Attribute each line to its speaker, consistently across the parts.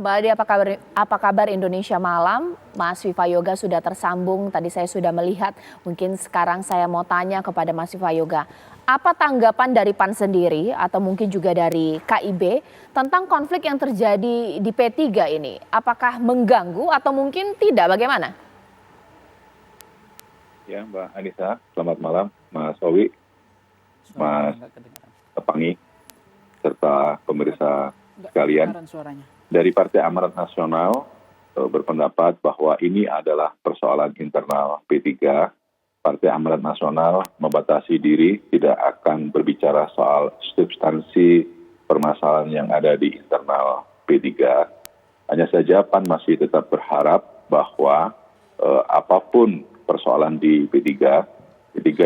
Speaker 1: Kembali apa kabar Indonesia Malam? Mas Viva Yoga sudah tersambung, tadi saya sudah melihat. Mungkin sekarang saya mau tanya kepada Mas Viva Yoga. Apa tanggapan dari PAN sendiri atau mungkin juga dari KIB tentang konflik yang terjadi di P3 ini? Apakah mengganggu atau mungkin tidak? Bagaimana?
Speaker 2: Ya, Mbak Anissa, selamat malam. Mas Owi, Mas Tepangi, serta pemirsa sekalian. Dari Partai Amanat Nasional berpendapat bahwa ini adalah persoalan internal P3. Partai Amanat Nasional membatasi diri, tidak akan berbicara soal substansi permasalahan yang ada di internal P3. Hanya saja PAN masih tetap berharap bahwa apapun persoalan di P3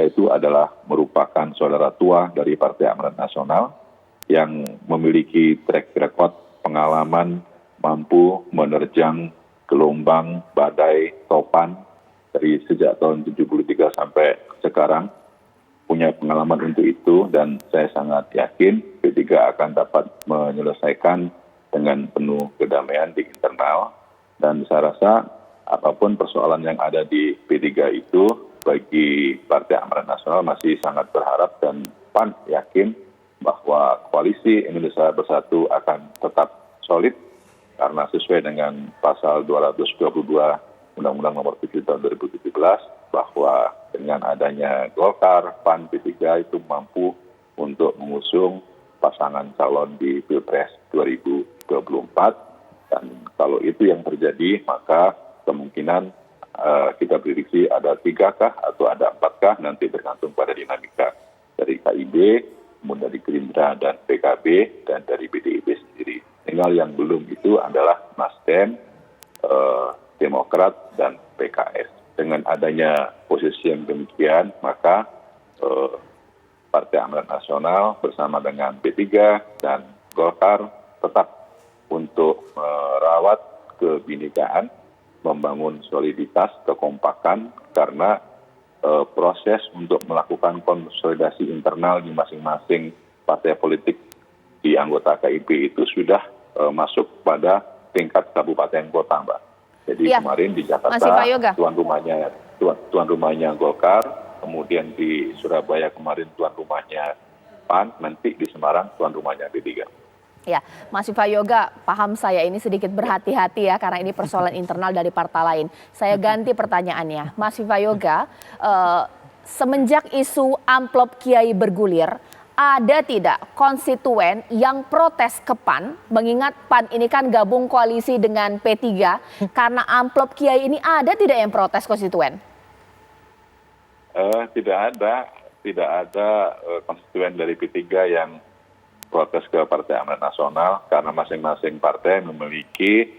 Speaker 2: itu adalah merupakan saudara tua dari Partai Amanat Nasional yang memiliki track record pengalaman mampu menerjang gelombang badai topan dari sejak tahun 73 sampai sekarang, punya pengalaman untuk itu, dan saya sangat yakin P3 akan dapat menyelesaikan dengan penuh kedamaian di internal. Dan saya rasa apapun persoalan yang ada di P3 itu, bagi Partai Amanat Nasional masih sangat berharap dan PAN yakin bahwa koalisi Indonesia Bersatu akan tetap solid karena sesuai dengan pasal 222 Undang-Undang Nomor 7 Tahun 2017 bahwa dengan adanya Golkar, PAN, P3 itu mampu untuk mengusung pasangan calon di Pilpres 2024, dan kalau itu yang terjadi maka kemungkinan kita prediksi ada 3-kah atau ada 4-kah, nanti tergantung pada dinamika dari KIB, kemudian dari Gerindra dan PKB, dan dari PDIP sendiri. Tinggal yang belum itu adalah Nasdem, Demokrat, dan PKS. Dengan adanya posisi yang demikian, maka Partai Amanat Nasional bersama dengan P3 dan Golkar tetap untuk merawat kebinekaan, membangun soliditas, kekompakan, karena proses untuk melakukan konsolidasi internal di masing-masing partai politik di anggota KIP itu sudah masuk pada tingkat kabupaten kota, Mbak. Jadi ya, kemarin di Jakarta tuan rumahnya Golkar, kemudian di Surabaya kemarin tuan rumahnya PAN, nanti di Semarang tuan rumahnya P3.
Speaker 1: Ya, Mas Viva Yoga, paham saya ini sedikit berhati-hati ya karena ini persoalan internal dari partai lain. Saya ganti pertanyaannya, Mas Viva Yoga, semenjak isu amplop Kiai bergulir, ada tidak konstituen yang protes ke PAN, mengingat PAN ini kan gabung koalisi dengan P3, karena amplop Kiai ini ada tidak yang protes konstituen?
Speaker 2: Tidak ada konstituen dari P3 yang protes ke Partai Amanat Nasional, karena masing-masing partai memiliki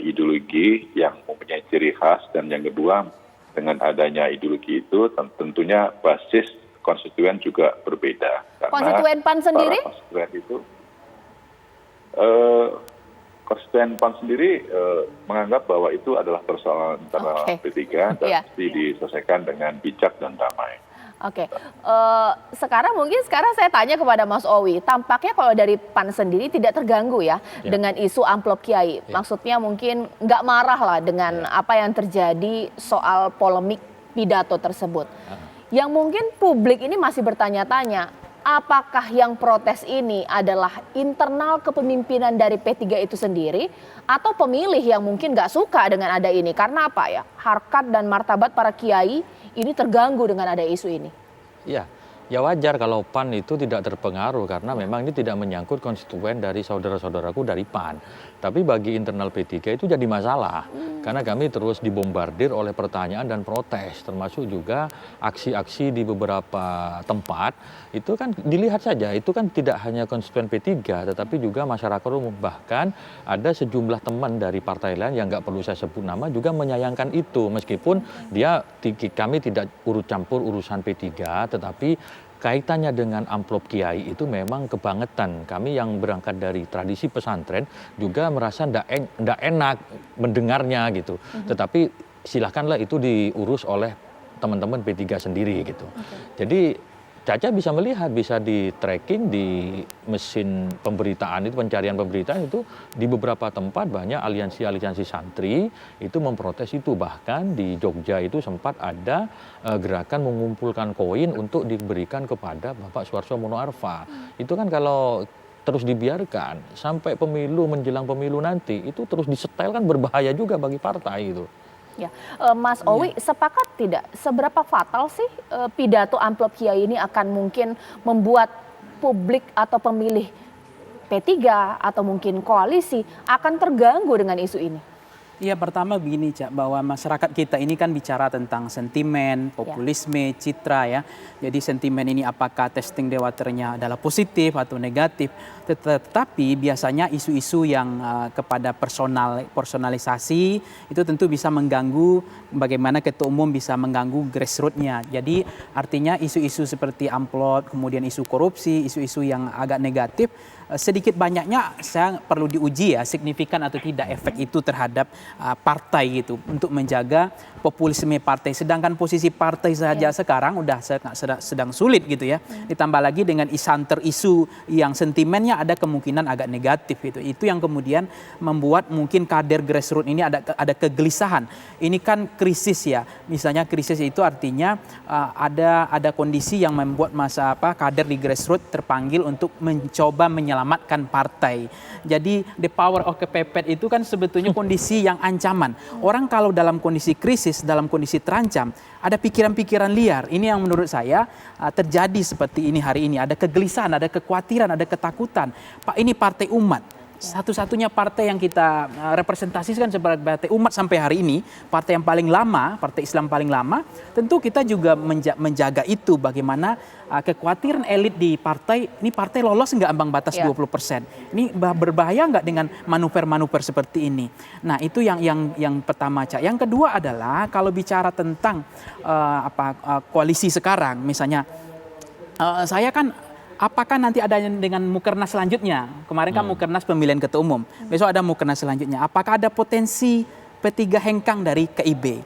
Speaker 2: ideologi yang mempunyai ciri khas, dan yang kedua dengan adanya ideologi itu tentunya basis konstituen juga berbeda.
Speaker 1: Konstituen PAN sendiri?
Speaker 2: Konstituen PAN sendiri menganggap bahwa itu adalah persoalan internal P3 dan mesti diselesaikan dengan bijak dan damai.
Speaker 1: Oke, sekarang saya tanya kepada Mas Owi, tampaknya kalau dari PAN sendiri tidak terganggu ya dengan isu amplop Kiai. Maksudnya mungkin nggak marah lah dengan apa yang terjadi soal polemik pidato tersebut. Yang mungkin publik ini masih bertanya-tanya, apakah yang protes ini adalah internal kepemimpinan dari P3 itu sendiri atau pemilih yang mungkin nggak suka dengan ada ini? Karena apa ya, harkat dan martabat para kiai ini terganggu dengan ada isu ini.
Speaker 3: Ya wajar kalau PAN itu tidak terpengaruh karena memang ini tidak menyangkut konstituen dari saudara-saudaraku dari PAN. Tapi bagi internal P3 itu jadi masalah karena kami terus dibombardir oleh pertanyaan dan protes, termasuk juga aksi-aksi di beberapa tempat. Itu kan dilihat saja, itu kan tidak hanya konstituen P3 tetapi juga masyarakat umum. Bahkan ada sejumlah teman dari partai lain yang nggak perlu saya sebut nama juga menyayangkan itu, meskipun kami tidak campur urusan P3, tetapi kaitannya dengan amplop Kiai itu memang kebangetan. Kami yang berangkat dari tradisi pesantren juga merasa ndak enak mendengarnya gitu. Tetapi silahkanlah itu diurus oleh teman-teman P3 sendiri gitu. Jadi Caca bisa melihat, bisa di tracking di mesin pemberitaan itu, pencarian pemberitaan itu di beberapa tempat banyak aliansi-aliansi santri itu memprotes itu. Bahkan di Jogja itu sempat ada gerakan mengumpulkan koin untuk diberikan kepada Bapak Suharto Mono Arfa. Itu kan kalau terus dibiarkan sampai pemilu, menjelang pemilu nanti itu terus disetel kan berbahaya juga bagi partai itu.
Speaker 1: Ya, Mas Owi, sepakat tidak? Seberapa fatal sih pidato amplop Kiai ini akan mungkin membuat publik atau pemilih P3 atau mungkin koalisi akan terganggu dengan isu ini?
Speaker 4: Ya, pertama begini, Cak, bahwa masyarakat kita ini kan bicara tentang sentimen, populisme, citra ya. Jadi sentimen ini apakah testing the waternya adalah positif atau negatif. Tetapi biasanya isu-isu yang kepada personalisasi itu tentu bisa mengganggu bagaimana ketua umum bisa mengganggu grassroots-nya. Jadi artinya isu-isu seperti amplop, kemudian isu korupsi, isu-isu yang agak negatif, sedikit banyaknya saya perlu diuji ya signifikan atau tidak efek itu terhadap partai gitu untuk menjaga populisme partai. Sedangkan posisi partai saja sekarang udah sedang sulit gitu ya. Ditambah lagi dengan isanter isu yang sentimennya ada kemungkinan agak negatif gitu. Itu yang kemudian membuat mungkin kader grassroots ini ada kegelisahan. Ini kan krisis ya. Misalnya krisis itu artinya ada kondisi yang membuat kader di grassroots terpanggil untuk mencoba menyelamatkan partai. Jadi the power of kepepet itu kan sebetulnya kondisi yang ancaman. Orang kalau dalam kondisi krisis, dalam kondisi terancam, ada pikiran-pikiran liar. Ini yang menurut saya terjadi seperti ini hari ini. Ada kegelisahan, ada kekhawatiran, ada ketakutan. Pak, ini partai umat. Satu-satunya partai yang kita representasikan sebagai partai umat sampai hari ini, partai yang paling lama, partai Islam paling lama, tentu kita juga menjaga itu bagaimana kekhawatiran elit di partai, ini partai lolos nggak ambang batas 20%. Ini berbahaya nggak dengan manuver-manuver seperti ini. Nah, itu yang pertama, Cak. Yang kedua adalah kalau bicara tentang koalisi sekarang, misalnya saya kan apakah nanti ada dengan mukernas selanjutnya? Kemarin kan mukernas pemilihan ketua umum. Besok ada mukernas selanjutnya. Apakah ada potensi P3 hengkang dari KIB?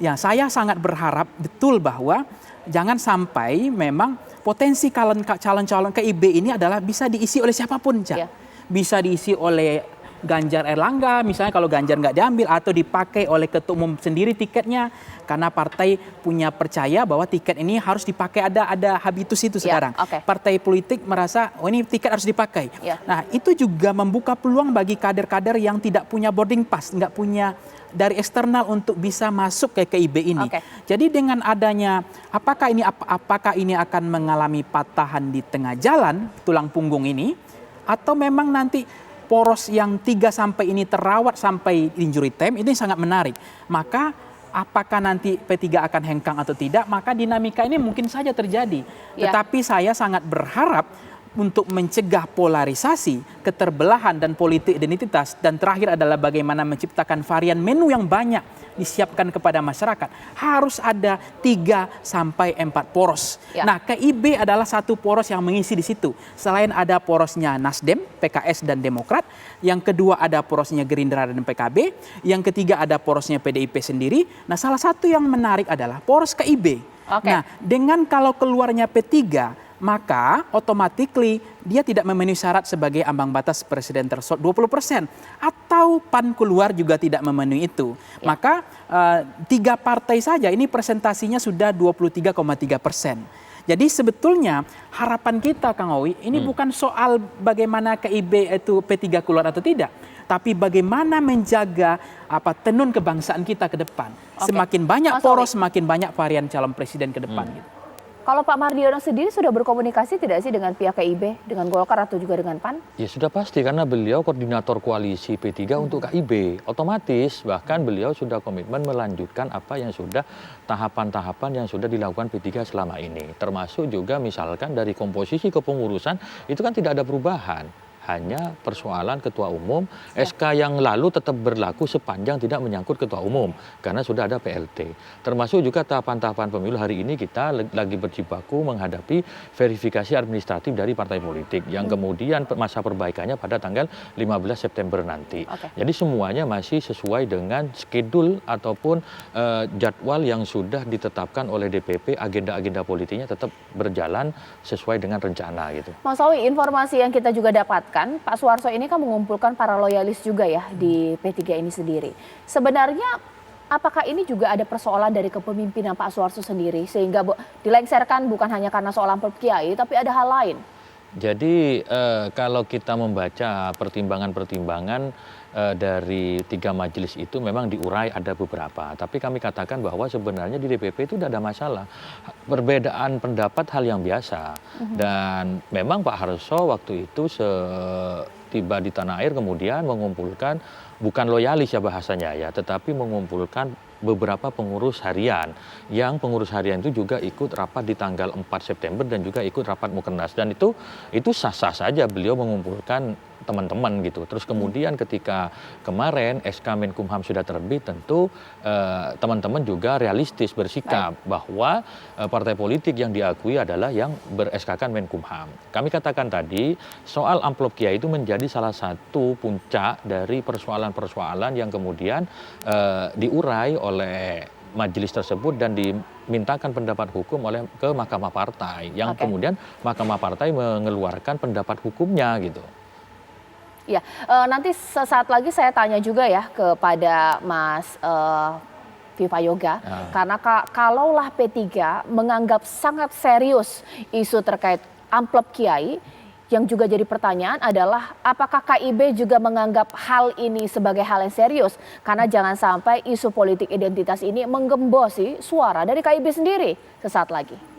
Speaker 4: Ya, saya sangat berharap betul bahwa jangan sampai memang potensi calon-calon KIB ini adalah bisa diisi oleh siapapun, Cak. Bisa diisi oleh Ganjar Erlangga, misalnya kalau Ganjar nggak diambil, atau dipakai oleh ketua umum sendiri tiketnya, karena partai punya percaya bahwa tiket ini harus dipakai, ada habitus itu sekarang. Partai politik merasa, oh ini tiket harus dipakai. Nah, itu juga membuka peluang bagi kader-kader yang tidak punya boarding pass, nggak punya dari eksternal untuk bisa masuk ke KIB ini. Jadi dengan adanya, apakah ini akan mengalami patahan di tengah jalan, tulang punggung ini, atau memang nanti poros yang 3 sampai ini terawat sampai injury time, ini sangat menarik. Maka apakah nanti P3 akan hengkang atau tidak, maka dinamika ini mungkin saja terjadi. Tetapi saya sangat berharap untuk mencegah polarisasi, keterbelahan dan politik identitas, dan terakhir adalah bagaimana menciptakan varian menu yang banyak disiapkan kepada masyarakat. Harus ada 3 sampai 4 poros. Nah, KIB adalah satu poros yang mengisi di situ. Selain ada porosnya Nasdem, PKS dan Demokrat, yang kedua ada porosnya Gerindra dan PKB, yang ketiga ada porosnya PDIP sendiri. Nah, salah satu yang menarik adalah poros KIB. Nah, dengan kalau keluarnya P3, maka otomatically dia tidak memenuhi syarat sebagai ambang batas presiden threshold 20%. Atau PAN keluar juga tidak memenuhi itu. Maka 3 partai saja ini presentasinya sudah 23,3%. Jadi sebetulnya harapan kita, Kang Owi, ini bukan soal bagaimana KIB itu P3 keluar atau tidak, tapi bagaimana menjaga tenun kebangsaan kita ke depan. Semakin banyak poros, semakin banyak varian calon presiden ke depan. Gitu.
Speaker 1: Kalau Pak Mardiono sendiri sudah berkomunikasi tidak sih dengan pihak KIB, dengan Golkar atau juga dengan PAN?
Speaker 3: Ya sudah pasti, karena beliau koordinator koalisi P3 untuk KIB. Otomatis bahkan beliau sudah komitmen melanjutkan apa yang sudah tahapan-tahapan yang sudah dilakukan P3 selama ini. Termasuk juga misalkan dari komposisi kepengurusan itu kan tidak ada perubahan. hanya persoalan ketua umum. SK yang lalu tetap berlaku sepanjang tidak menyangkut ketua umum karena sudah ada PLT. Termasuk juga tahapan-tahapan pemilu hari ini kita lagi berjibaku menghadapi verifikasi administratif dari partai politik yang kemudian masa perbaikannya pada tanggal 15 September nanti. Jadi semuanya masih sesuai dengan schedule ataupun jadwal yang sudah ditetapkan oleh DPP, agenda-agenda politiknya tetap berjalan sesuai dengan rencana gitu.
Speaker 1: Mas Owi, informasi yang kita juga dapatkan, Pak Suharto ini kan mengumpulkan para loyalis juga ya di P3 ini sendiri. Sebenarnya apakah ini juga ada persoalan dari kepemimpinan Pak Suharto sendiri sehingga dilengsarkan bukan hanya karena soal amplop kiai tapi ada hal lain?
Speaker 3: Jadi kalau kita membaca pertimbangan-pertimbangan dari 3 majelis itu memang diurai ada beberapa. Tapi kami katakan bahwa sebenarnya di DPP itu tidak ada masalah. Perbedaan pendapat hal yang biasa. Dan memang Pak Harso waktu itu tiba di tanah air kemudian mengumpulkan, bukan loyalis ya bahasanya ya, tetapi mengumpulkan beberapa pengurus harian. Yang pengurus harian itu juga ikut rapat di tanggal 4 September dan juga ikut rapat Mukernas. Dan itu sah-sah saja beliau mengumpulkan teman-teman gitu. Terus kemudian ketika kemarin SK Menkumham sudah terbit, tentu teman-teman juga realistis bersikap bahwa partai politik yang diakui adalah yang ber-SK-kan Menkumham. Kami katakan tadi soal amplop kiai itu menjadi salah satu puncak dari persoalan-persoalan yang kemudian diurai oleh majelis tersebut dan dimintakan pendapat hukum ke Mahkamah Partai yang kemudian Mahkamah Partai mengeluarkan pendapat hukumnya gitu.
Speaker 1: Ya, nanti sesaat lagi saya tanya juga ya kepada Mas Viva Yoga, karena kalaulah P3 menganggap sangat serius isu terkait amplop kiai, yang juga jadi pertanyaan adalah apakah KIB juga menganggap hal ini sebagai hal yang serius? Karena jangan sampai isu politik identitas ini menggembosi suara dari KIB sendiri. Sesaat lagi.